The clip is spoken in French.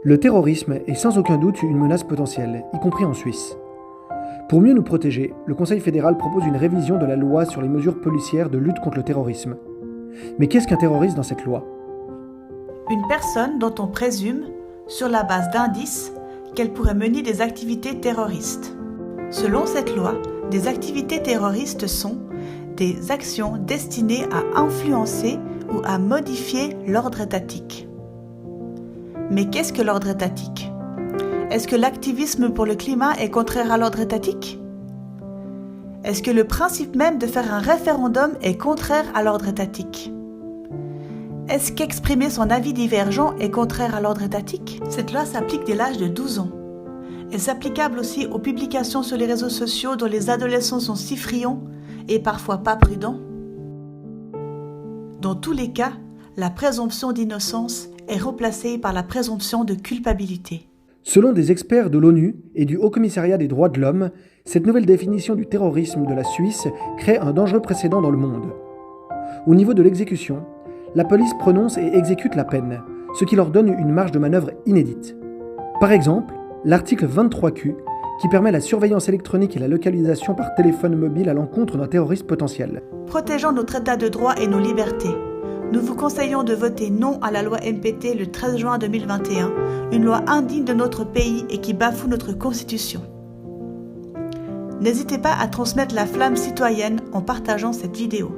Le terrorisme est sans aucun doute une menace potentielle, y compris en Suisse. Pour mieux nous protéger, le Conseil fédéral propose une révision de la loi sur les mesures policières de lutte contre le terrorisme. Mais qu'est-ce qu'un terroriste dans cette loi ? Une personne dont on présume, sur la base d'indices, qu'elle pourrait mener des activités terroristes. Selon cette loi, des activités terroristes sont des actions destinées à influencer ou à modifier l'ordre étatique. Mais qu'est-ce que l'ordre étatique ? Est-ce que l'activisme pour le climat est contraire à l'ordre étatique ? Est-ce que le principe même de faire un référendum est contraire à l'ordre étatique ? Est-ce qu'exprimer son avis divergent est contraire à l'ordre étatique ? Cette loi s'applique dès l'âge de 12 ans. Est-ce applicable aussi aux publications sur les réseaux sociaux dont les adolescents sont si friands et parfois pas prudents ? Dans tous les cas, la présomption d'innocence est remplacée par la présomption de culpabilité. Selon des experts de l'ONU et du Haut Commissariat des droits de l'homme, cette nouvelle définition du terrorisme de la Suisse crée un dangereux précédent dans le monde. Au niveau de l'exécution, la police prononce et exécute la peine, ce qui leur donne une marge de manœuvre inédite. Par exemple, l'article 23Q, qui permet la surveillance électronique et la localisation par téléphone mobile à l'encontre d'un terroriste potentiel. Protégeant notre état de droit et nos libertés, nous vous conseillons de voter non à la loi MPT le 13 juin 2021, une loi indigne de notre pays et qui bafoue notre Constitution. N'hésitez pas à transmettre la flamme citoyenne en partageant cette vidéo.